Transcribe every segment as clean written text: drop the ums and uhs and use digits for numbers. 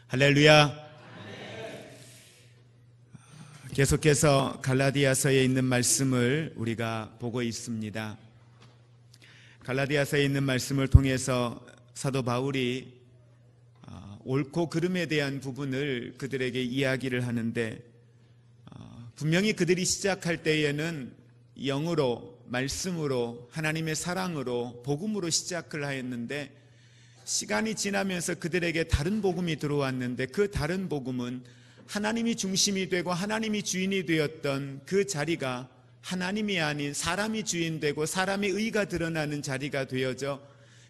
할렐루야. 계속해서 갈라디아서에 있는 말씀을 우리가 보고 있습니다. 갈라디아서에 있는 말씀을 통해서 사도 바울이 옳고 그름에 대한 부분을 그들에게 이야기를 하는데, 분명히 그들이 시작할 때에는 영으로, 말씀으로, 하나님의 사랑으로, 복음으로 시작을 하였는데, 시간이 지나면서 그들에게 다른 복음이 들어왔는데, 그 다른 복음은 하나님이 중심이 되고 하나님이 주인이 되었던 그 자리가 하나님이 아닌 사람이 주인 되고 사람의 의가 드러나는 자리가 되어져,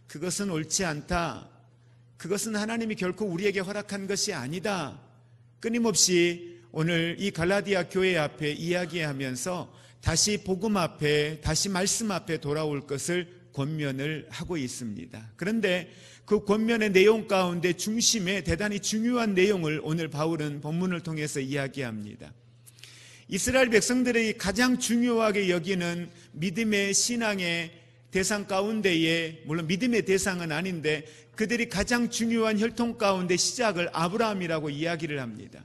그것은 옳지 않다, 그것은 하나님이 결코 우리에게 허락한 것이 아니다, 끊임없이 오늘 이 갈라디아 교회 앞에 이야기하면서 다시 복음 앞에, 다시 말씀 앞에 돌아올 것을 권면을 하고 있습니다. 그런데 그 권면의 내용 가운데 중심에 대단히 중요한 내용을 오늘 바울은 본문을 통해서 이야기합니다. 이스라엘 백성들이 가장 중요하게 여기는 믿음의 신앙의 대상 가운데에, 물론 믿음의 대상은 아닌데 그들이 가장 중요한 혈통 가운데 시작을 아브라함이라고 이야기를 합니다.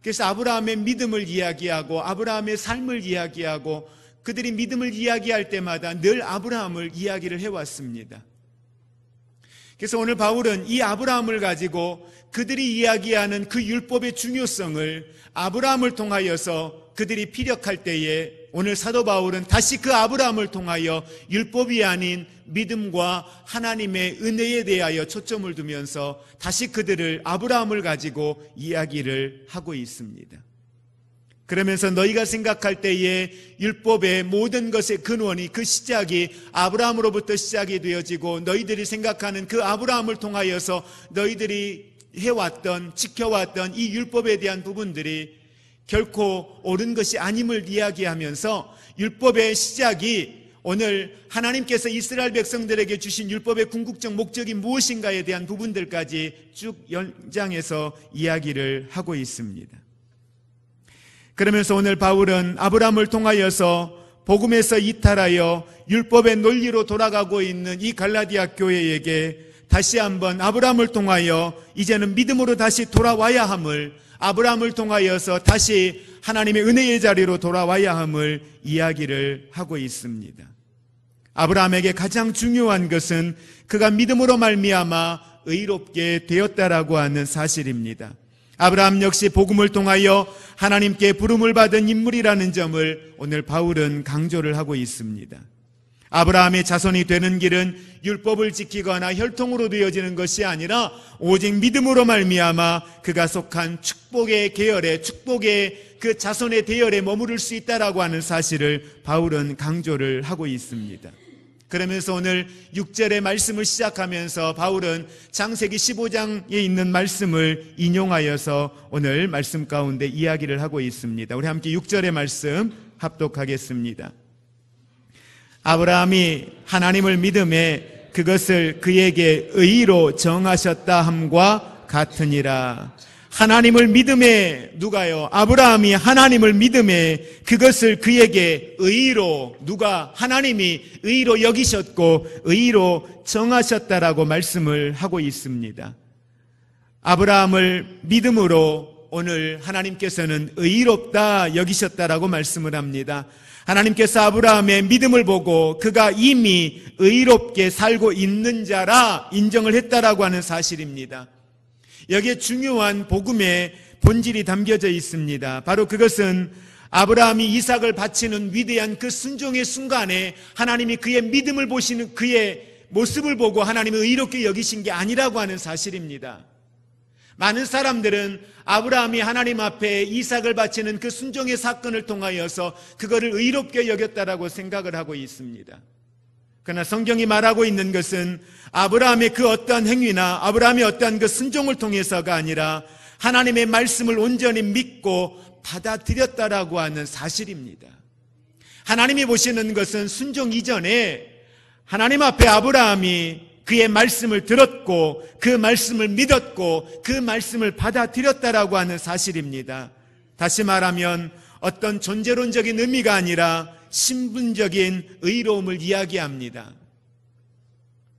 그래서 아브라함의 믿음을 이야기하고 아브라함의 삶을 이야기하고, 그들이 믿음을 이야기할 때마다 늘 아브라함을 이야기를 해왔습니다. 그래서 오늘 바울은 이 아브라함을 가지고 그들이 이야기하는 그 율법의 중요성을 아브라함을 통하여서 그들이 피력할 때에, 오늘 사도 바울은 다시 그 아브라함을 통하여 율법이 아닌 믿음과 하나님의 은혜에 대하여 초점을 두면서 다시 그들을, 아브라함을 가지고 이야기를 하고 있습니다. 그러면서 너희가 생각할 때에 율법의 모든 것의 근원이, 그 시작이 아브라함으로부터 시작이 되어지고, 너희들이 생각하는 그 아브라함을 통하여서 너희들이 해왔던, 지켜왔던 이 율법에 대한 부분들이 결코 옳은 것이 아님을 이야기하면서, 율법의 시작이 오늘 하나님께서 이스라엘 백성들에게 주신 율법의 궁극적 목적이 무엇인가에 대한 부분들까지 쭉 연장해서 이야기를 하고 있습니다. 그러면서 오늘 바울은 아브라함을 통하여서 복음에서 이탈하여 율법의 논리로 돌아가고 있는 이 갈라디아 교회에게 다시 한번 아브라함을 통하여 이제는 믿음으로 다시 돌아와야 함을, 아브라함을 통하여서 다시 하나님의 은혜의 자리로 돌아와야 함을 이야기를 하고 있습니다. 아브라함에게 가장 중요한 것은 그가 믿음으로 말미암아 의롭게 되었다라고 하는 사실입니다. 아브라함 역시 복음을 통하여 하나님께 부름을 받은 인물이라는 점을 오늘 바울은 강조를 하고 있습니다. 아브라함의 자손이 되는 길은 율법을 지키거나 혈통으로 되어지는 것이 아니라 오직 믿음으로 말미암아 그가 속한 축복의 계열에, 축복의 그 자손의 대열에 머무를 수 있다라고 하는 사실을 바울은 강조를 하고 있습니다. 그러면서 오늘 6절의 말씀을 시작하면서 바울은 창세기 15장에 있는 말씀을 인용하여서 오늘 말씀 가운데 이야기를 하고 있습니다. 우리 함께 6절의 말씀 합독하겠습니다. 아브라함이 하나님을 믿음에 그것을 그에게 의로 정하셨다 함과 같으니라. 하나님을 믿음에, 누가요? 아브라함이 하나님을 믿음에 그것을 그에게 의로, 누가? 하나님이 의로 여기셨고 의로 정하셨다라고 말씀을 하고 있습니다. 아브라함을 믿음으로 오늘 하나님께서는 의롭다 여기셨다라고 말씀을 합니다. 하나님께서 아브라함의 믿음을 보고 그가 이미 의롭게 살고 있는 자라 인정을 했다라고 하는 사실입니다. 여기에 중요한 복음의 본질이 담겨져 있습니다. 바로 그것은 아브라함이 이삭을 바치는 위대한 그 순종의 순간에 하나님이 그의 믿음을 보시는, 그의 모습을 보고 하나님을 의롭게 여기신 게 아니라고 하는 사실입니다. 많은 사람들은 아브라함이 하나님 앞에 이삭을 바치는 그 순종의 사건을 통하여서 그거를 의롭게 여겼다라고 생각을 하고 있습니다. 그러나 성경이 말하고 있는 것은 아브라함의 그 어떠한 행위나 아브라함의 어떠한 그 순종을 통해서가 아니라 하나님의 말씀을 온전히 믿고 받아들였다라고 하는 사실입니다. 하나님이 보시는 것은 순종 이전에 하나님 앞에 아브라함이 그의 말씀을 들었고 그 말씀을 믿었고 그 말씀을 받아들였다라고 하는 사실입니다. 다시 말하면 어떤 존재론적인 의미가 아니라 신분적인 의로움을 이야기합니다.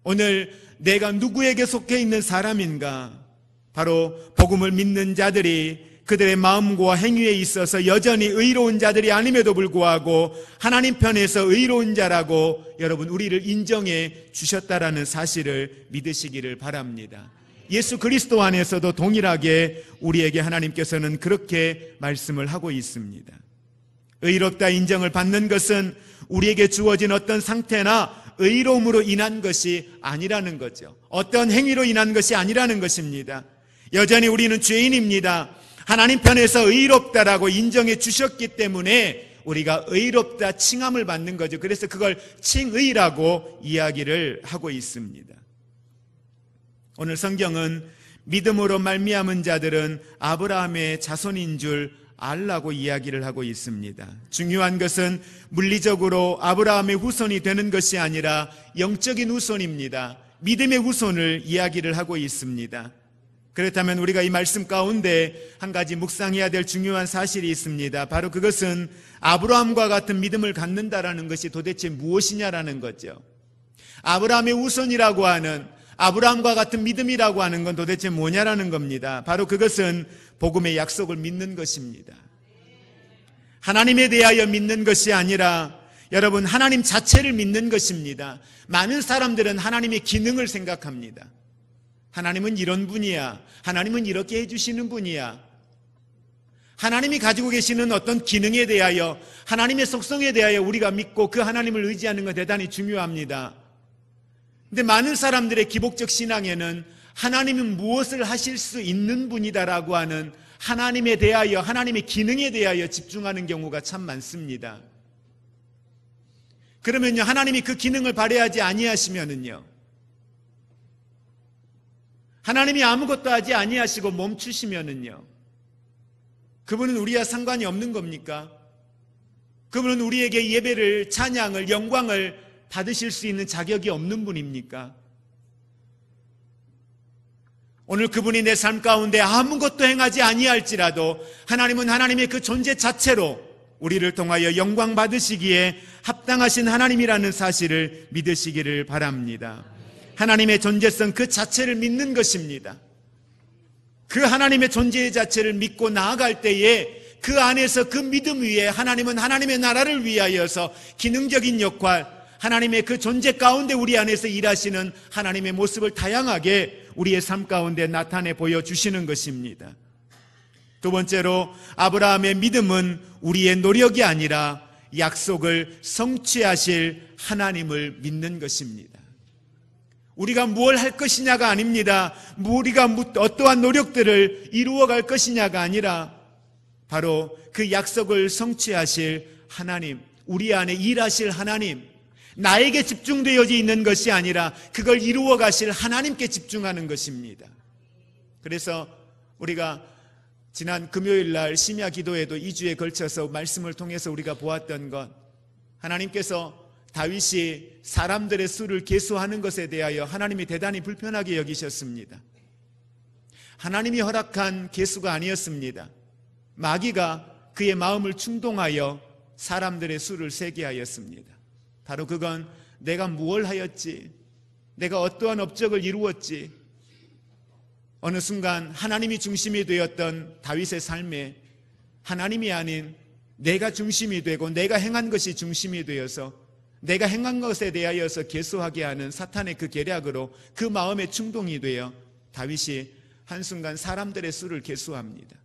오늘 내가 누구에게 속해 있는 사람인가? 바로 복음을 믿는 자들이 그들의 마음과 행위에 있어서 여전히 의로운 자들이 아님에도 불구하고 하나님 편에서 의로운 자라고 여러분 우리를 인정해 주셨다라는 사실을 믿으시기를 바랍니다. 예수 그리스도 안에서도 동일하게 우리에게 하나님께서는 그렇게 말씀을 하고 있습니다. 의롭다 인정을 받는 것은 우리에게 주어진 어떤 상태나 의로움으로 인한 것이 아니라는 거죠. 어떤 행위로 인한 것이 아니라는 것입니다. 여전히 우리는 죄인입니다. 하나님 편에서 의롭다라고 인정해 주셨기 때문에 우리가 의롭다 칭함을 받는 거죠. 그래서 그걸 칭의라고 이야기를 하고 있습니다. 오늘 성경은 믿음으로 말미암은 자들은 아브라함의 자손인 줄 알라고 이야기를 하고 있습니다. 중요한 것은 물리적으로 아브라함의 후손이 되는 것이 아니라 영적인 후손입니다. 믿음의 후손을 이야기를 하고 있습니다. 그렇다면 우리가 이 말씀 가운데 한 가지 묵상해야 될 중요한 사실이 있습니다. 바로 그것은 아브라함과 같은 믿음을 갖는다라는 것이 도대체 무엇이냐라는 거죠. 아브라함의 후손이라고 하는, 아브라함과 같은 믿음이라고 하는 건 도대체 뭐냐라는 겁니다. 바로 그것은 복음의 약속을 믿는 것입니다. 하나님에 대하여 믿는 것이 아니라 여러분 하나님 자체를 믿는 것입니다. 많은 사람들은 하나님의 기능을 생각합니다. 하나님은 이런 분이야. 하나님은 이렇게 해주시는 분이야. 하나님이 가지고 계시는 어떤 기능에 대하여, 하나님의 속성에 대하여 우리가 믿고 그 하나님을 의지하는 건 대단히 중요합니다. 근데 많은 사람들의 기복적 신앙에는 하나님은 무엇을 하실 수 있는 분이다라고 하는 하나님에 대하여, 하나님의 기능에 대하여 집중하는 경우가 참 많습니다. 그러면요, 하나님이 그 기능을 발휘하지 아니하시면은요, 하나님이 아무것도 하지 아니하시고 멈추시면은요, 그분은 우리와 상관이 없는 겁니까? 그분은 우리에게 예배를, 찬양을, 영광을 받으실 수 있는 자격이 없는 분입니까? 오늘 그분이 내 삶 가운데 아무것도 행하지 아니할지라도 하나님은 하나님의 그 존재 자체로 우리를 통하여 영광 받으시기에 합당하신 하나님이라는 사실을 믿으시기를 바랍니다. 하나님의 존재성 그 자체를 믿는 것입니다. 그 하나님의 존재 자체를 믿고 나아갈 때에 그 안에서 그 믿음 위에 하나님은 하나님의 나라를 위하여서 기능적인 역할, 하나님의 그 존재 가운데 우리 안에서 일하시는 하나님의 모습을 다양하게 우리의 삶 가운데 나타내 보여주시는 것입니다. 두 번째로 아브라함의 믿음은 우리의 노력이 아니라 약속을 성취하실 하나님을 믿는 것입니다. 우리가 무엇을 할 것이냐가 아닙니다. 우리가 어떠한 노력들을 이루어갈 것이냐가 아니라 바로 그 약속을 성취하실 하나님, 우리 안에 일하실 하나님, 나에게 집중되어져 있는 것이 아니라 그걸 이루어 가실 하나님께 집중하는 것입니다. 그래서 우리가 지난 금요일 날 심야 기도에도 2주에 걸쳐서 말씀을 통해서 우리가 보았던 것, 하나님께서 다윗이 사람들의 수를 계수하는 것에 대하여 하나님이 대단히 불편하게 여기셨습니다. 하나님이 허락한 계수가 아니었습니다. 마귀가 그의 마음을 충동하여 사람들의 수를 세게 하였습니다. 바로 그건 내가 무엇을 하였지, 내가 어떠한 업적을 이루었지, 어느 순간 하나님이 중심이 되었던 다윗의 삶에 하나님이 아닌 내가 중심이 되고 내가 행한 것이 중심이 되어서 내가 행한 것에 대하여서 계수하게 하는 사탄의 그 계략으로 그 마음의 충동이 되어 다윗이 한순간 사람들의 수를 계수합니다.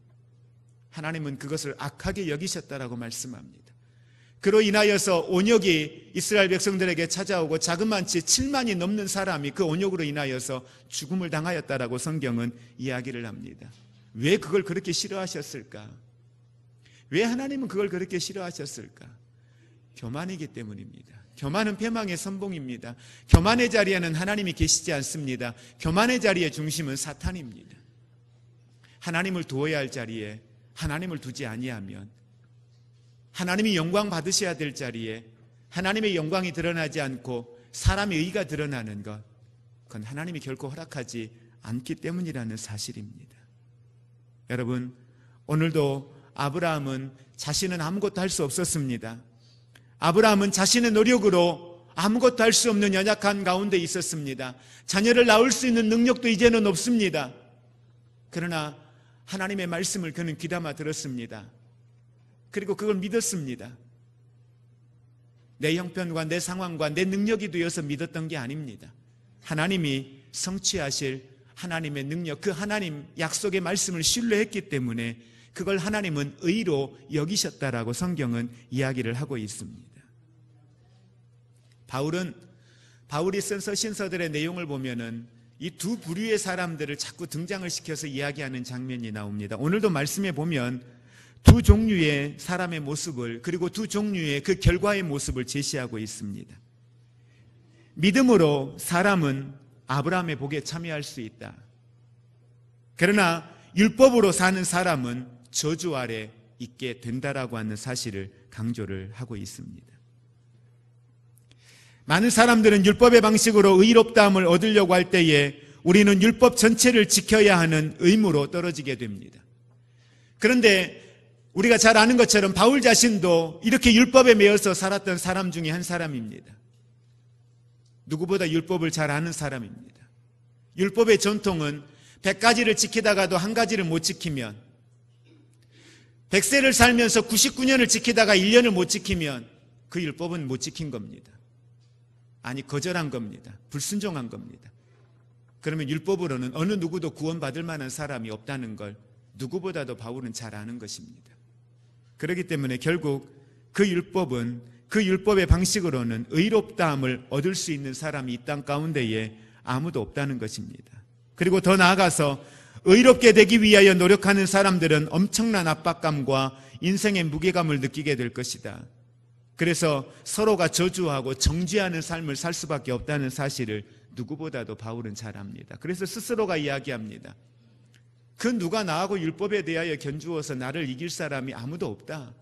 하나님은 그것을 악하게 여기셨다라고 말씀합니다. 그로 인하여서 온역이 이스라엘 백성들에게 찾아오고 자그만치 7만이 넘는 사람이 그 온역으로 인하여서 죽음을 당하였다라고 성경은 이야기를 합니다. 왜 그걸 그렇게 싫어하셨을까? 왜 하나님은 그걸 그렇게 싫어하셨을까? 교만이기 때문입니다. 교만은 패망의 선봉입니다. 교만의 자리에는 하나님이 계시지 않습니다. 교만의 자리의 중심은 사탄입니다. 하나님을 두어야 할 자리에 하나님을 두지 아니하면, 하나님이 영광 받으셔야 될 자리에 하나님의 영광이 드러나지 않고 사람의 의가 드러나는 것, 그건 하나님이 결코 허락하지 않기 때문이라는 사실입니다. 여러분, 오늘도 아브라함은 자신은 아무것도 할 수 없었습니다. 아브라함은 자신의 노력으로 아무것도 할 수 없는 연약한 가운데 있었습니다. 자녀를 낳을 수 있는 능력도 이제는 없습니다. 그러나 하나님의 말씀을 그는 귀담아 들었습니다. 그리고 그걸 믿었습니다. 내 형편과 내 상황과 내 능력이 되어서 믿었던 게 아닙니다. 하나님이 성취하실 하나님의 능력, 그 하나님 약속의 말씀을 신뢰했기 때문에 그걸 하나님은 의로 여기셨다라고 성경은 이야기를 하고 있습니다. 바울이 쓴 서신서들의 내용을 보면은 이 두 부류의 사람들을 자꾸 등장을 시켜서 이야기하는 장면이 나옵니다. 오늘도 말씀에 보면 두 종류의 사람의 모습을, 그리고 두 종류의 그 결과의 모습을 제시하고 있습니다. 믿음으로 사람은 아브라함의 복에 참여할 수 있다. 그러나 율법으로 사는 사람은 저주 아래 있게 된다라고 하는 사실을 강조를 하고 있습니다. 많은 사람들은 율법의 방식으로 의롭다함을 얻으려고 할 때에 우리는 율법 전체를 지켜야 하는 의무로 떨어지게 됩니다. 그런데 우리가 잘 아는 것처럼 바울 자신도 이렇게 율법에 매여서 살았던 사람 중에 한 사람입니다. 누구보다 율법을 잘 아는 사람입니다. 율법의 전통은 100가지를 지키다가도 한 가지를 못 지키면, 100세를 살면서 99년을 지키다가 1년을 못 지키면 그 율법은 못 지킨 겁니다. 아니, 거절한 겁니다. 불순종한 겁니다. 그러면 율법으로는 어느 누구도 구원받을 만한 사람이 없다는 걸 누구보다도 바울은 잘 아는 것입니다. 그렇기 때문에 결국 그 율법의 방식으로는 의롭다함을 얻을 수 있는 사람이 이 땅 가운데에 아무도 없다는 것입니다. 그리고 더 나아가서 의롭게 되기 위하여 노력하는 사람들은 엄청난 압박감과 인생의 무게감을 느끼게 될 것이다. 그래서 서로가 저주하고 정죄하는 삶을 살 수밖에 없다는 사실을 누구보다도 바울은 잘 압니다. 그래서 스스로가 이야기합니다. 그 누가 나하고 율법에 대하여 견주어서 나를 이길 사람이 아무도 없다.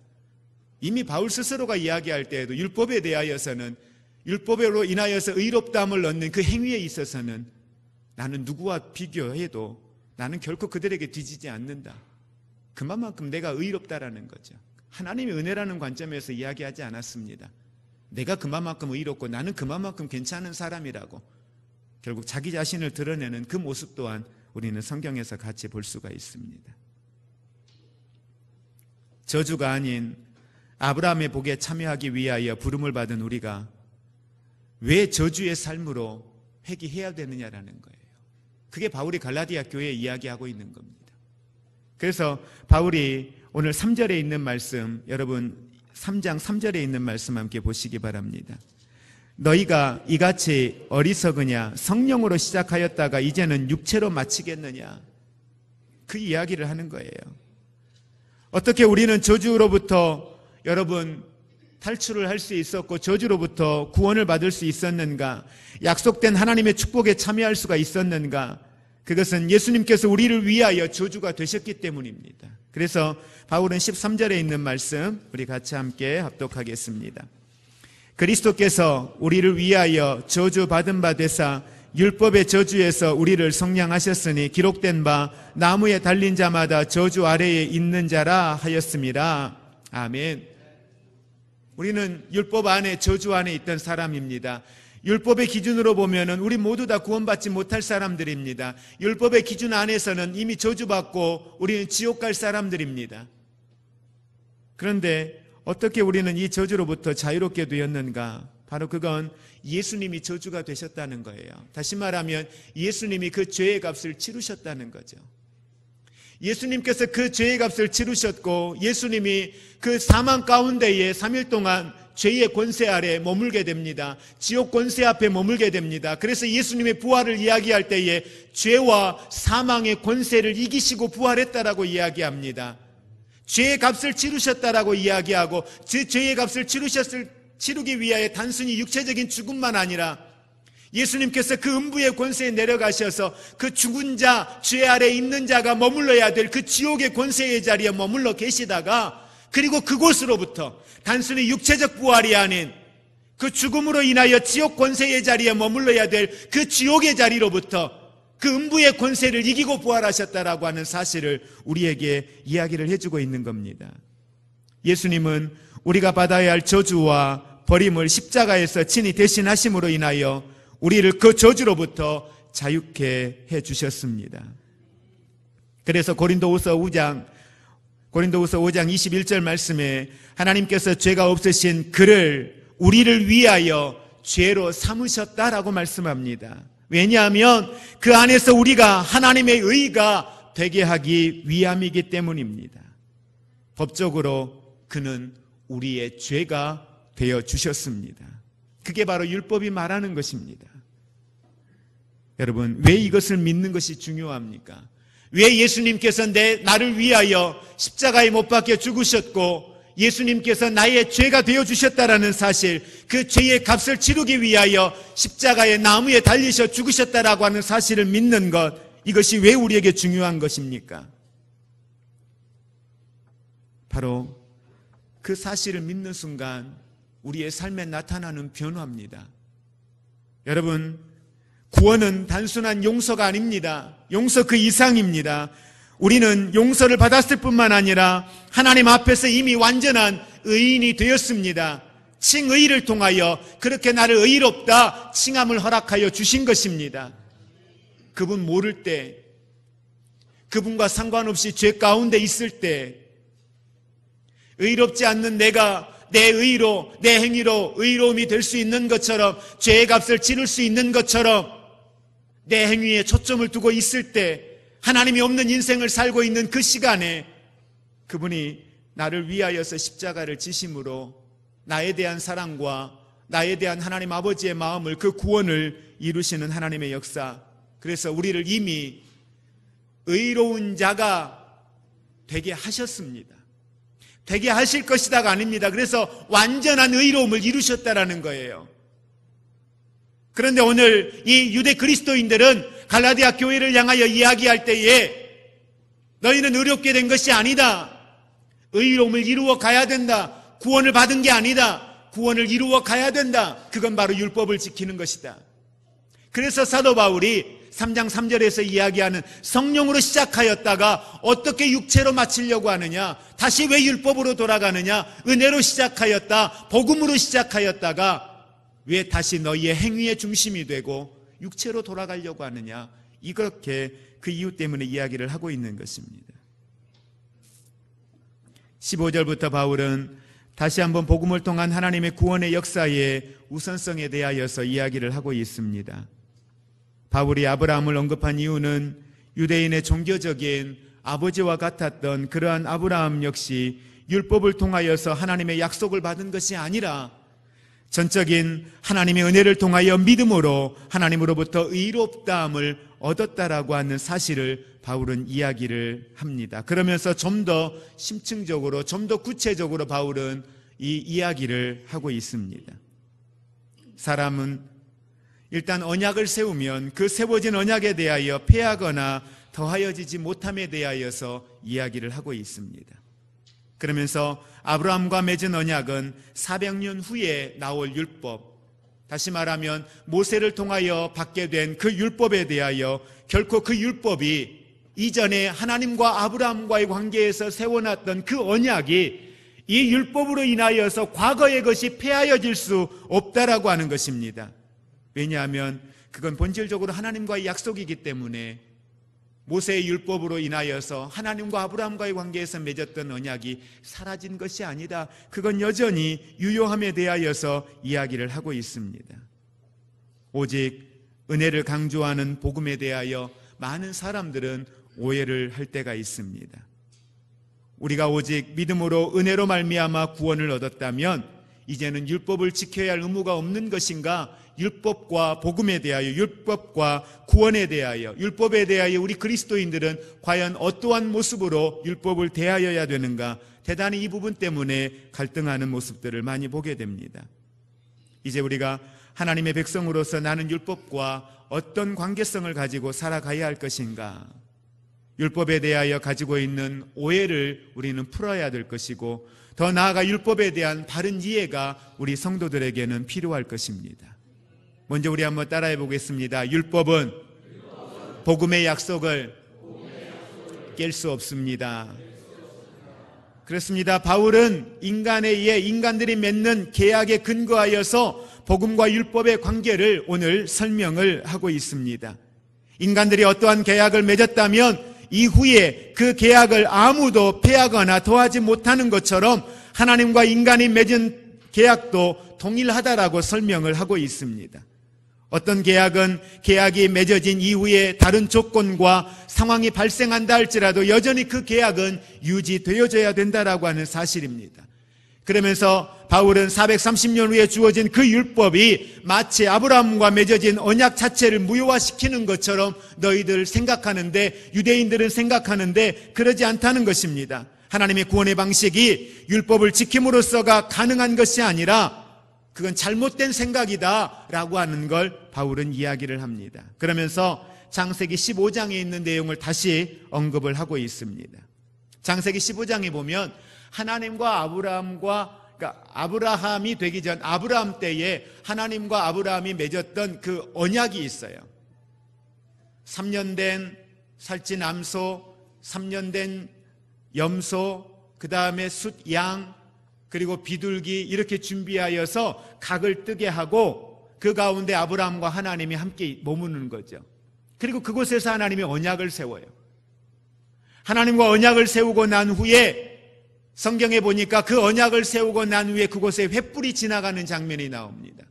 이미 바울 스스로가 이야기할 때에도 율법에 대하여서는, 율법으로 인하여서 의롭다함을 얻는 그 행위에 있어서는 나는 누구와 비교해도 나는 결코 그들에게 뒤지지 않는다. 그만큼 내가 의롭다라는 거죠. 하나님의 은혜라는 관점에서 이야기하지 않았습니다. 내가 그만큼 의롭고 나는 그만큼 괜찮은 사람이라고 결국 자기 자신을 드러내는 그 모습 또한 우리는 성경에서 같이 볼 수가 있습니다. 저주가 아닌 아브라함의 복에 참여하기 위하여 부름을 받은 우리가 왜 저주의 삶으로 회귀해야 되느냐라는 거예요. 그게 바울이 갈라디아 교회에 이야기하고 있는 겁니다. 그래서 바울이 오늘 3절에 있는 말씀, 여러분 3장 3절에 있는 말씀 함께 보시기 바랍니다. 너희가 이같이 어리석으냐? 성령으로 시작하였다가 이제는 육체로 마치겠느냐? 그 이야기를 하는 거예요. 어떻게 우리는 저주로부터 여러분 탈출을 할 수 있었고 저주로부터 구원을 받을 수 있었는가? 약속된 하나님의 축복에 참여할 수가 있었는가? 그것은 예수님께서 우리를 위하여 저주가 되셨기 때문입니다. 그래서 바울은 13절에 있는 말씀 우리 같이 함께 합독하겠습니다. 그리스도께서 우리를 위하여 저주받은 바 되사 율법의 저주에서 우리를 속량하셨으니 기록된 바 나무에 달린 자마다 저주 아래에 있는 자라 하였습니다. 아멘. 우리는 율법 안에, 저주 안에 있던 사람입니다. 율법의 기준으로 보면은 우리 모두 다 구원받지 못할 사람들입니다. 율법의 기준 안에서는 이미 저주받고 우리는 지옥 갈 사람들입니다. 그런데 어떻게 우리는 이 저주로부터 자유롭게 되었는가? 바로 그건 예수님이 저주가 되셨다는 거예요. 다시 말하면 예수님이 그 죄의 값을 치르셨다는 거죠. 예수님께서 그 죄의 값을 치르셨고 예수님이 그 사망 가운데에 3일 동안 죄의 권세 아래 머물게 됩니다. 지옥 권세 앞에 머물게 됩니다. 그래서 예수님의 부활을 이야기할 때에 죄와 사망의 권세를 이기시고 부활했다라고 이야기합니다. 죄의 값을 치르셨다라고 이야기하고 죄의 값을 치르기 위하여 단순히 육체적인 죽음만 아니라 예수님께서 그 음부의 권세에 내려가셔서 그 죽은 자, 죄 아래 있는 자가 머물러야 될 그 지옥의 권세의 자리에 머물러 계시다가 그리고 그곳으로부터 단순히 육체적 부활이 아닌 그 죽음으로 인하여 지옥 권세의 자리에 머물러야 될 그 지옥의 자리로부터 그 음부의 권세를 이기고 부활하셨다라고 하는 사실을 우리에게 이야기를 해주고 있는 겁니다. 예수님은 우리가 받아야 할 저주와 버림을 십자가에서 친히 대신하심으로 인하여 우리를 그 저주로부터 자유케 해주셨습니다. 그래서 고린도후서 5장 21절 말씀에 하나님께서 죄가 없으신 그를 우리를 위하여 죄로 삼으셨다라고 말씀합니다. 왜냐하면 그 안에서 우리가 하나님의 의가 되게 하기 위함이기 때문입니다. 법적으로 그는 우리의 죄가 되어 주셨습니다. 그게 바로 율법이 말하는 것입니다. 여러분, 왜 이것을 믿는 것이 중요합니까? 왜 예수님께서 나를 위하여 십자가에 못 박혀 죽으셨고 예수님께서 나의 죄가 되어 주셨다라는 사실, 그 죄의 값을 치르기 위하여 십자가의 나무에 달리셔 죽으셨다라고 하는 사실을 믿는 것, 이것이 왜 우리에게 중요한 것입니까? 바로 그 사실을 믿는 순간 우리의 삶에 나타나는 변화입니다. 여러분, 구원은 단순한 용서가 아닙니다. 용서 그 이상입니다. 우리는 용서를 받았을 뿐만 아니라 하나님 앞에서 이미 완전한 의인이 되었습니다. 칭의를 통하여 그렇게 나를 의롭다 칭함을 허락하여 주신 것입니다. 그분 모를 때, 그분과 상관없이 죄 가운데 있을 때, 의롭지 않는 내가 내 의로, 내 행위로 의로움이 될 수 있는 것처럼, 죄의 값을 치를 수 있는 것처럼 내 행위에 초점을 두고 있을 때, 하나님이 없는 인생을 살고 있는 그 시간에 그분이 나를 위하여서 십자가를 지심으로 나에 대한 사랑과 나에 대한 하나님 아버지의 마음을, 그 구원을 이루시는 하나님의 역사, 그래서 우리를 이미 의로운 자가 되게 하셨습니다. 되게 하실 것이다가 아닙니다. 그래서 완전한 의로움을 이루셨다라는 거예요. 그런데 오늘 이 유대 그리스도인들은 갈라디아 교회를 향하여 이야기할 때에 너희는 의롭게 된 것이 아니다. 의로움을 이루어 가야 된다. 구원을 받은 게 아니다. 구원을 이루어 가야 된다. 그건 바로 율법을 지키는 것이다. 그래서 사도 바울이 3장 3절에서 이야기하는 성령으로 시작하였다가 어떻게 육체로 마치려고 하느냐, 다시 왜 율법으로 돌아가느냐, 은혜로 시작하였다, 복음으로 시작하였다가 왜 다시 너희의 행위의 중심이 되고 육체로 돌아가려고 하느냐, 이렇게 그 이유 때문에 이야기를 하고 있는 것입니다. 15절부터 바울은 다시 한번 복음을 통한 하나님의 구원의 역사의 우선성에 대하여서 이야기를 하고 있습니다. 바울이 아브라함을 언급한 이유는 유대인의 종교적인 아버지와 같았던 그러한 아브라함 역시 율법을 통하여서 하나님의 약속을 받은 것이 아니라 전적인 하나님의 은혜를 통하여 믿음으로 하나님으로부터 의롭다함을 얻었다라고 하는 사실을 바울은 이야기를 합니다. 그러면서 좀 더 심층적으로, 좀 더 구체적으로 바울은 이 이야기를 하고 있습니다. 사람은 일단 언약을 세우면 그 세워진 언약에 대하여 패하거나 더하여지지 못함에 대하여서 이야기를 하고 있습니다. 그러면서 아브라함과 맺은 언약은 400년 후에 나올 율법, 다시 말하면 모세를 통하여 받게 된 그 율법에 대하여 결코 그 율법이 이전에 하나님과 아브라함과의 관계에서 세워놨던 그 언약이 이 율법으로 인하여서 과거의 것이 폐하여질 수 없다라고 하는 것입니다. 왜냐하면 그건 본질적으로 하나님과의 약속이기 때문에 모세의 율법으로 인하여서 하나님과 아브라함과의 관계에서 맺었던 언약이 사라진 것이 아니다. 그건 여전히 유효함에 대하여서 이야기를 하고 있습니다. 오직 은혜를 강조하는 복음에 대하여 많은 사람들은 오해를 할 때가 있습니다. 우리가 오직 믿음으로 은혜로 말미암아 구원을 얻었다면 이제는 율법을 지켜야 할 의무가 없는 것인가? 율법과 복음에 대하여, 율법과 구원에 대하여, 율법에 대하여 우리 그리스도인들은 과연 어떠한 모습으로 율법을 대하여야 되는가? 대단히 이 부분 때문에 갈등하는 모습들을 많이 보게 됩니다. 이제 우리가 하나님의 백성으로서 나는 율법과 어떤 관계성을 가지고 살아가야 할 것인가? 율법에 대하여 가지고 있는 오해를 우리는 풀어야 될 것이고, 더 나아가 율법에 대한 바른 이해가 우리 성도들에게는 필요할 것입니다. 먼저 우리 한번 따라해 보겠습니다. 율법은 복음의 약속을 깰 수 없습니다. 그렇습니다. 바울은 인간에 의해 인간들이 맺는 계약에 근거하여서 복음과 율법의 관계를 오늘 설명을 하고 있습니다. 인간들이 어떠한 계약을 맺었다면 이후에 그 계약을 아무도 폐하거나 더하지 못하는 것처럼 하나님과 인간이 맺은 계약도 동일하다라고 설명을 하고 있습니다. 어떤 계약은 계약이 맺어진 이후에 다른 조건과 상황이 발생한다 할지라도 여전히 그 계약은 유지되어져야 된다라고 하는 사실입니다. 그러면서 바울은 430년 후에 주어진 그 율법이 마치 아브라함과 맺어진 언약 자체를 무효화시키는 것처럼 너희들 생각하는데, 유대인들은 생각하는데 그러지 않다는 것입니다. 하나님의 구원의 방식이 율법을 지킴으로써가 가능한 것이 아니라 그건 잘못된 생각이다라고 하는 걸 바울은 이야기를 합니다. 그러면서 창세기 15장에 있는 내용을 다시 언급을 하고 있습니다. 창세기 15장에 보면 하나님과 그러니까 아브라함이 되기 전 아브라함 때에 하나님과 아브라함이 맺었던 그 언약이 있어요. 3년 된 살찐 암소, 3년 된 염소, 그 다음에 숫양, 그리고 비둘기 이렇게 준비하여서 각을 뜨게 하고 그 가운데 아브라함과 하나님이 함께 머무는 거죠. 그리고 그곳에서 하나님이 언약을 세워요. 하나님과 언약을 세우고 난 후에 성경에 보니까 그 언약을 세우고 난 후에 그곳에 횃불이 지나가는 장면이 나옵니다.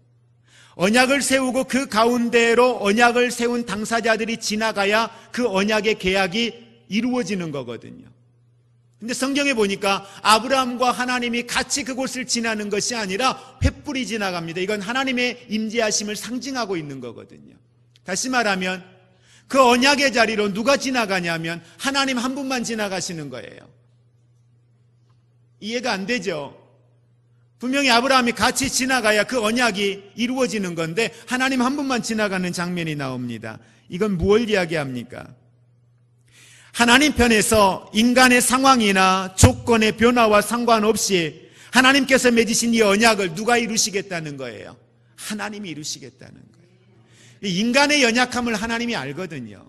언약을 세우고 그 가운데로 언약을 세운 당사자들이 지나가야 그 언약의 계약이 이루어지는 거거든요. 근데 성경에 보니까 아브라함과 하나님이 같이 그곳을 지나는 것이 아니라 횃불이 지나갑니다. 이건 하나님의 임재하심을 상징하고 있는 거거든요. 다시 말하면 그 언약의 자리로 누가 지나가냐면 하나님 한 분만 지나가시는 거예요. 이해가 안 되죠? 분명히 아브라함이 같이 지나가야 그 언약이 이루어지는 건데 하나님 한 분만 지나가는 장면이 나옵니다. 이건 무엇을 이야기합니까? 하나님 편에서 인간의 상황이나 조건의 변화와 상관없이 하나님께서 맺으신 이 언약을 누가 이루시겠다는 거예요? 하나님이 이루시겠다는 거예요. 인간의 연약함을 하나님이 알거든요.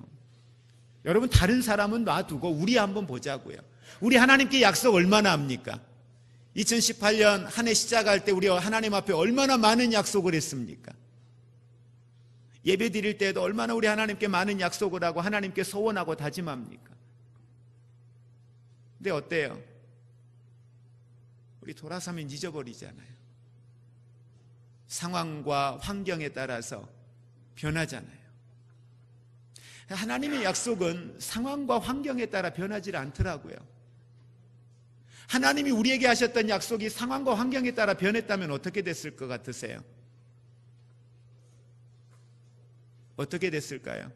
여러분, 다른 사람은 놔두고 우리 한번 보자고요. 우리 하나님께 약속 얼마나 합니까? 2018년 한 해 시작할 때 우리 하나님 앞에 얼마나 많은 약속을 했습니까? 예배 드릴 때도 얼마나 우리 하나님께 많은 약속을 하고 하나님께 소원하고 다짐합니까? 근데 어때요? 우리 돌아서면 잊어버리잖아요. 상황과 환경에 따라서 변하잖아요. 하나님의 약속은 상황과 환경에 따라 변하지 않더라고요. 하나님이 우리에게 하셨던 약속이 상황과 환경에 따라 변했다면 어떻게 됐을 것 같으세요? 어떻게 됐을까요?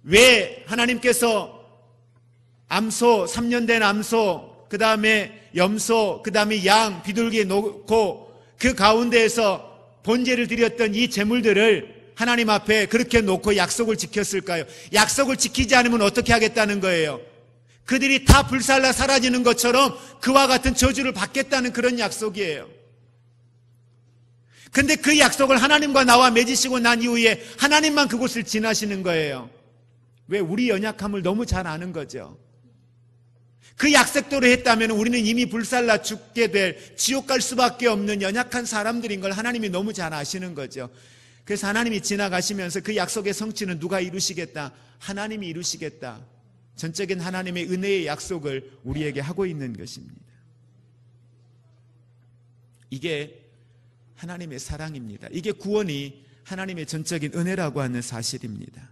왜 하나님께서 암소, 3년 된 암소, 그 다음에 염소, 그 다음에 양, 비둘기 놓고 그 가운데에서 번제를 드렸던 이 제물들을 하나님 앞에 그렇게 놓고 약속을 지켰을까요? 약속을 지키지 않으면 어떻게 하겠다는 거예요? 그들이 다 불살라 사라지는 것처럼 그와 같은 저주를 받겠다는 그런 약속이에요. 근데 그 약속을 하나님과 나와 맺으시고 난 이후에 하나님만 그곳을 지나시는 거예요. 왜? 우리 연약함을 너무 잘 아는 거죠. 그 약속대로 했다면 우리는 이미 불살라 죽게 될, 지옥 갈 수밖에 없는 연약한 사람들인 걸 하나님이 너무 잘 아시는 거죠. 그래서 하나님이 지나가시면서 그 약속의 성취는 누가 이루시겠다? 하나님이 이루시겠다. 전적인 하나님의 은혜의 약속을 우리에게 하고 있는 것입니다. 이게 하나님의 사랑입니다. 이게 구원이 하나님의 전적인 은혜라고 하는 사실입니다.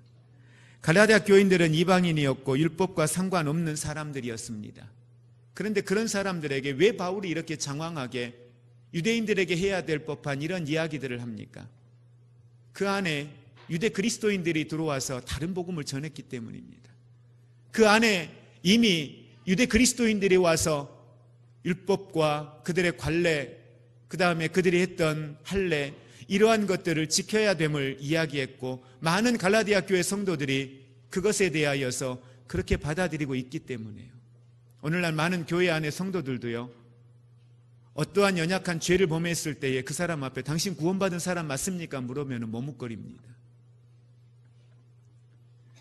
갈라디아 교인들은 이방인이었고 율법과 상관없는 사람들이었습니다. 그런데 그런 사람들에게 왜 바울이 이렇게 장황하게 유대인들에게 해야 될 법한 이런 이야기들을 합니까? 그 안에 유대 그리스도인들이 들어와서 다른 복음을 전했기 때문입니다. 그 안에 이미 유대 그리스도인들이 와서 율법과 그들의 관례, 그 다음에 그들이 했던 할례, 이러한 것들을 지켜야 됨을 이야기했고 많은 갈라디아 교회 성도들이 그것에 대하여서 그렇게 받아들이고 있기 때문에요. 오늘날 많은 교회 안의 성도들도요, 어떠한 연약한 죄를 범했을 때에 그 사람 앞에 당신 구원받은 사람 맞습니까? 물으면 머뭇거립니다.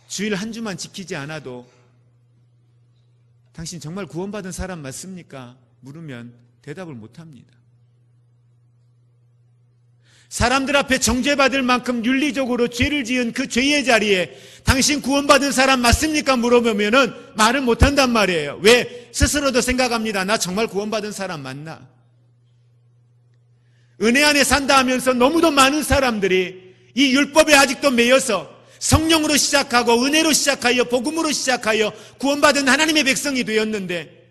주일 한 주만 지키지 않아도 당신 정말 구원받은 사람 맞습니까? 물으면 대답을 못합니다. 사람들 앞에 정죄받을 만큼 윤리적으로 죄를 지은 그 죄의 자리에 당신 구원받은 사람 맞습니까? 물어보면은 말을 못한단 말이에요. 왜? 스스로도 생각합니다. 나 정말 구원받은 사람 맞나? 은혜 안에 산다 하면서 너무도 많은 사람들이 이 율법에 아직도 매여서 성령으로 시작하고 은혜로 시작하여 복음으로 시작하여 구원받은 하나님의 백성이 되었는데,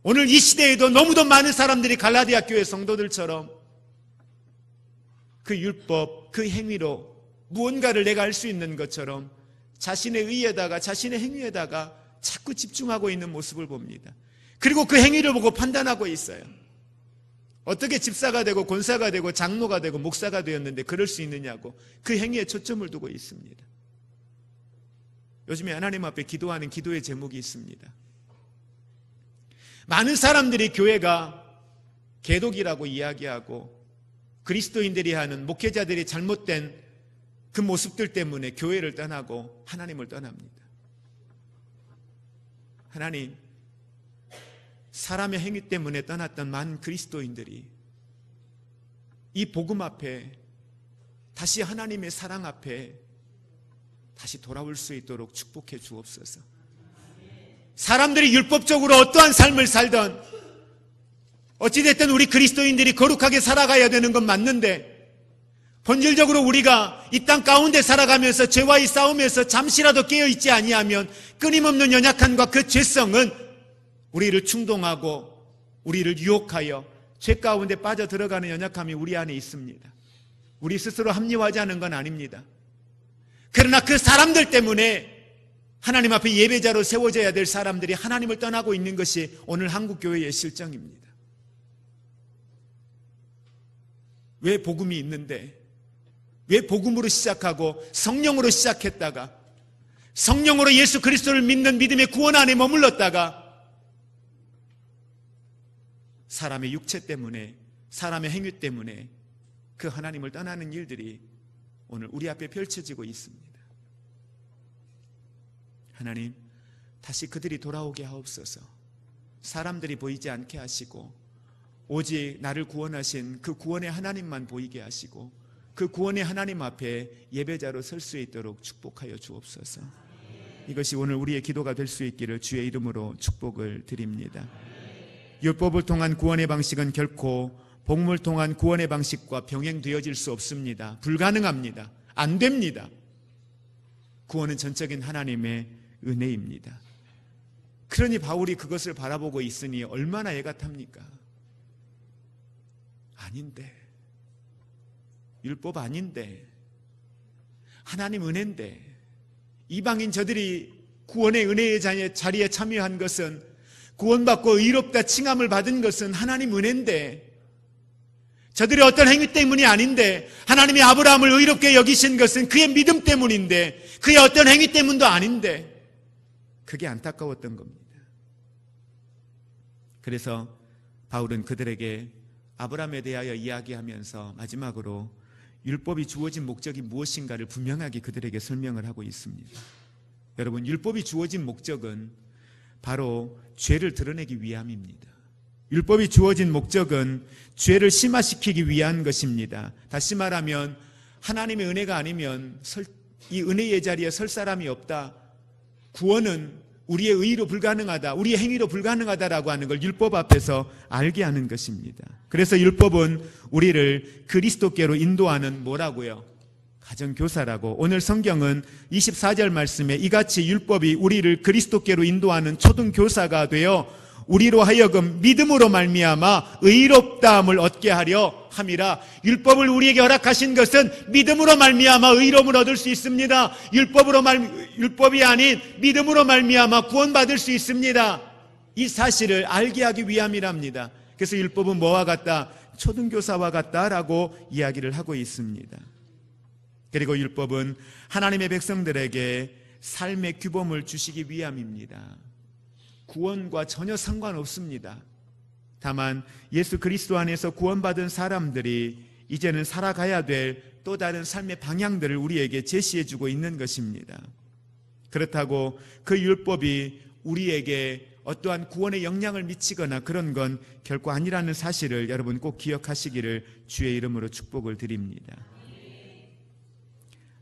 오늘 이 시대에도 너무도 많은 사람들이 갈라디아 교회 성도들처럼 그 율법, 그 행위로 무언가를 내가 할 수 있는 것처럼 자신의 의에다가 자신의 행위에다가 자꾸 집중하고 있는 모습을 봅니다. 그리고 그 행위를 보고 판단하고 있어요. 어떻게 집사가 되고 권사가 되고 장로가 되고 목사가 되었는데 그럴 수 있느냐고 그 행위에 초점을 두고 있습니다. 요즘에 하나님 앞에 기도하는 기도의 제목이 있습니다. 많은 사람들이 교회가 개독이라고 이야기하고 그리스도인들이 하는, 목회자들이 잘못된 그 모습들 때문에 교회를 떠나고 하나님을 떠납니다. 하나님, 사람의 행위 때문에 떠났던 많은 그리스도인들이 이 복음 앞에, 다시 하나님의 사랑 앞에 다시 돌아올 수 있도록 축복해 주옵소서. 사람들이 율법적으로 어떠한 삶을 살던, 어찌됐든 우리 그리스도인들이 거룩하게 살아가야 되는 건 맞는데, 본질적으로 우리가 이 땅 가운데 살아가면서 죄와의 싸움에서 잠시라도 깨어있지 아니하면 끊임없는 연약함과 그 죄성은 우리를 충동하고 우리를 유혹하여 죄 가운데 빠져 들어가는 연약함이 우리 안에 있습니다. 우리 스스로 합리화하지 않은 건 아닙니다. 그러나 그 사람들 때문에 하나님 앞에 예배자로 세워져야 될 사람들이 하나님을 떠나고 있는 것이 오늘 한국교회의 실정입니다. 왜 복음이 있는데, 왜 복음으로 시작하고 성령으로 시작했다가 성령으로 예수 그리스도를 믿는 믿음의 구원 안에 머물렀다가 사람의 육체 때문에, 사람의 행위 때문에 그 하나님을 떠나는 일들이 오늘 우리 앞에 펼쳐지고 있습니다. 하나님, 다시 그들이 돌아오게 하옵소서. 사람들이 보이지 않게 하시고 오직 나를 구원하신 그 구원의 하나님만 보이게 하시고 그 구원의 하나님 앞에 예배자로 설 수 있도록 축복하여 주옵소서. 이것이 오늘 우리의 기도가 될 수 있기를 주의 이름으로 축복을 드립니다. 율법을 통한 구원의 방식은 결코 복음을 통한 구원의 방식과 병행되어질 수 없습니다. 불가능합니다. 안 됩니다. 구원은 전적인 하나님의 은혜입니다. 그러니 바울이 그것을 바라보고 있으니 얼마나 애가 탑니까? 아닌데, 율법 아닌데, 하나님 은혜인데, 이방인 저들이 구원의 은혜의 자리에 참여한 것은, 구원받고 의롭다 칭함을 받은 것은 하나님 은혜인데, 저들의 어떤 행위 때문이 아닌데, 하나님이 아브라함을 의롭게 여기신 것은 그의 믿음 때문인데, 그의 어떤 행위 때문도 아닌데, 그게 안타까웠던 겁니다. 그래서 바울은 그들에게 아브라함에 대하여 이야기하면서 마지막으로 율법이 주어진 목적이 무엇인가를 분명하게 그들에게 설명을 하고 있습니다. 여러분, 율법이 주어진 목적은 바로 죄를 드러내기 위함입니다. 율법이 주어진 목적은 죄를 심화시키기 위한 것입니다. 다시 말하면 하나님의 은혜가 아니면 이 은혜의 자리에 설 사람이 없다. 구원은 우리의 의로 불가능하다, 우리의 행위로 불가능하다라고 하는 걸 율법 앞에서 알게 하는 것입니다. 그래서 율법은 우리를 그리스도께로 인도하는 뭐라고요? 가정교사라고. 오늘 성경은 24절 말씀에 이같이 율법이 우리를 그리스도께로 인도하는 초등교사가 되어 우리로 하여금 믿음으로 말미암아 의롭다함을 얻게 하려 함이라. 율법을 우리에게 허락하신 것은 믿음으로 말미암아 의로움을 얻을 수 있습니다. 율법이 아닌 믿음으로 말미암아 구원받을 수 있습니다. 이 사실을 알게 하기 위함이랍니다. 그래서 율법은 뭐와 같다? 초등교사와 같다라고 이야기를 하고 있습니다. 그리고 율법은 하나님의 백성들에게 삶의 규범을 주시기 위함입니다. 구원과 전혀 상관없습니다. 다만 예수 그리스도 안에서 구원받은 사람들이 이제는 살아가야 될 또 다른 삶의 방향들을 우리에게 제시해주고 있는 것입니다. 그렇다고 그 율법이 우리에게 어떠한 구원의 영향을 미치거나 그런 건 결코 아니라는 사실을 여러분 꼭 기억하시기를 주의 이름으로 축복을 드립니다.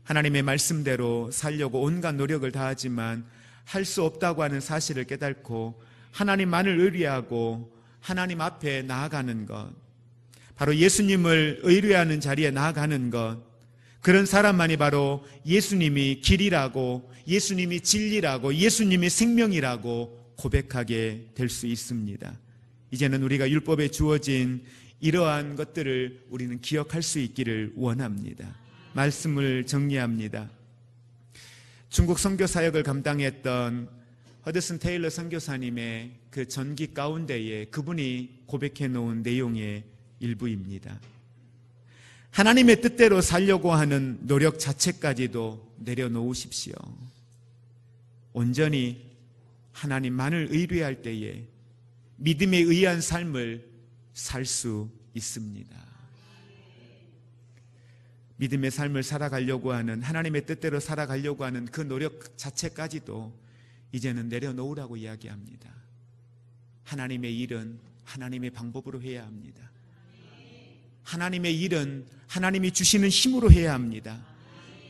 하나님의 말씀대로 살려고 온갖 노력을 다하지만 할 수 없다고 하는 사실을 깨닫고 하나님만을 의뢰하고 하나님 앞에 나아가는 것, 바로 예수님을 의뢰하는 자리에 나아가는 것, 그런 사람만이 바로 예수님이 길이라고, 예수님이 진리라고, 예수님이 생명이라고 고백하게 될 수 있습니다. 이제는 우리가 율법에 주어진 이러한 것들을 우리는 기억할 수 있기를 원합니다. 말씀을 정리합니다. 중국 선교 사역을 감당했던 허드슨 테일러 선교사님의 그 전기 가운데에 그분이 고백해 놓은 내용의 일부입니다. 하나님의 뜻대로 살려고 하는 노력 자체까지도 내려놓으십시오. 온전히 하나님만을 의뢰할 때에 믿음에 의한 삶을 살 수 있습니다. 믿음의 삶을 살아가려고 하는, 하나님의 뜻대로 살아가려고 하는 그 노력 자체까지도 이제는 내려놓으라고 이야기합니다. 하나님의 일은 하나님의 방법으로 해야 합니다. 하나님의 일은 하나님이 주시는 힘으로 해야 합니다.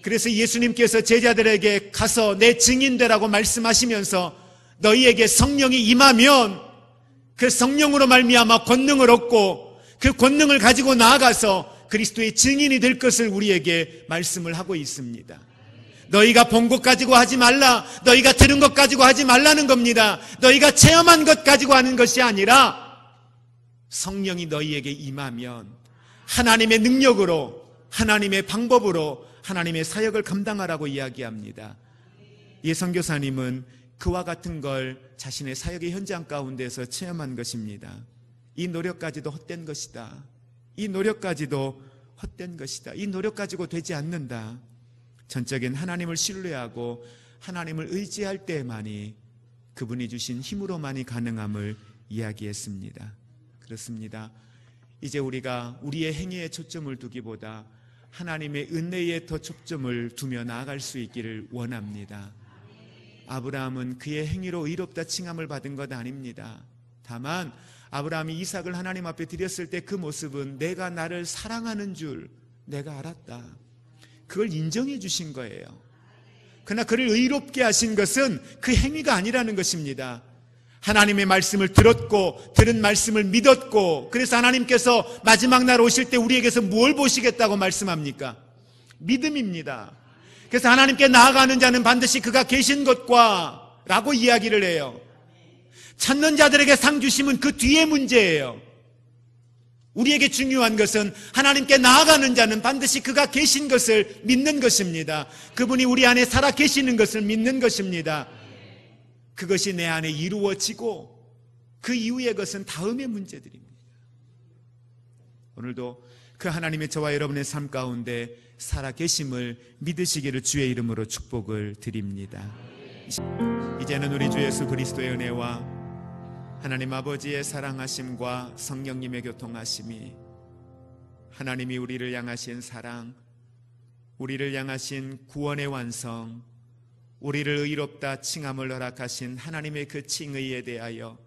그래서 예수님께서 제자들에게 가서 내 증인되라고 말씀하시면서 너희에게 성령이 임하면 그 성령으로 말미암아 권능을 얻고 그 권능을 가지고 나아가서 그리스도의 증인이 될 것을 우리에게 말씀을 하고 있습니다. 너희가 본 것 가지고 하지 말라, 너희가 들은 것 가지고 하지 말라는 겁니다. 너희가 체험한 것 가지고 하는 것이 아니라 성령이 너희에게 임하면 하나님의 능력으로, 하나님의 방법으로 하나님의 사역을 감당하라고 이야기합니다. 이 선교사님은 그와 같은 걸 자신의 사역의 현장 가운데서 체험한 것입니다. 이 노력까지도 헛된 것이다. 이 노력까지도 헛된 것이다. 이 노력 가지고 되지 않는다. 전적인 하나님을 신뢰하고 하나님을 의지할 때만이 그분이 주신 힘으로만이 가능함을 이야기했습니다. 그렇습니다. 이제 우리가 우리의 행위에 초점을 두기보다 하나님의 은혜에 더 초점을 두며 나아갈 수 있기를 원합니다. 아브라함은 그의 행위로 의롭다 칭함을 받은 것 아닙니다. 다만 아브라함이 이삭을 하나님 앞에 드렸을 때 그 모습은 내가 나를 사랑하는 줄 내가 알았다. 그걸 인정해 주신 거예요. 그러나 그를 의롭게 하신 것은 그 행위가 아니라는 것입니다. 하나님의 말씀을 들었고 들은 말씀을 믿었고, 그래서 하나님께서 마지막 날 오실 때 우리에게서 뭘 보시겠다고 말씀합니까? 믿음입니다. 그래서 하나님께 나아가는 자는 반드시 그가 계신 것과 라고 이야기를 해요. 찾는 자들에게 상 주심은 그 뒤의 문제예요. 우리에게 중요한 것은 하나님께 나아가는 자는 반드시 그가 계신 것을 믿는 것입니다. 그분이 우리 안에 살아 계시는 것을 믿는 것입니다. 그것이 내 안에 이루어지고 그 이후의 것은 다음의 문제들입니다. 오늘도 그 하나님의 저와 여러분의 삶 가운데 살아 계심을 믿으시기를 주의 이름으로 축복을 드립니다. 이제는 우리 주 예수 그리스도의 은혜와 하나님 아버지의 사랑하심과 성령님의 교통하심이, 하나님이 우리를 향하신 사랑, 우리를 향하신 구원의 완성, 우리를 의롭다 칭함을 허락하신 하나님의 그 칭의에 대하여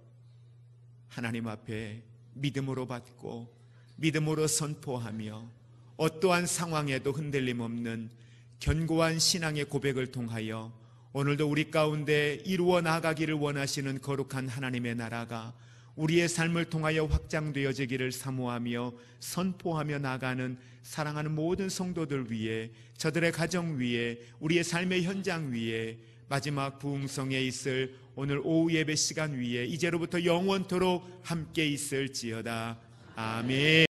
하나님 앞에 믿음으로 받고 믿음으로 선포하며 어떠한 상황에도 흔들림 없는 견고한 신앙의 고백을 통하여 오늘도 우리 가운데 이루어 나가기를 원하시는 거룩한 하나님의 나라가 우리의 삶을 통하여 확장되어지기를 사모하며 선포하며 나가는 사랑하는 모든 성도들 위해, 저들의 가정 위에, 우리의 삶의 현장 위에, 마지막 부흥성에 있을 오늘 오후 예배 시간 위에 이제로부터 영원토록 함께 있을지어다. 아멘.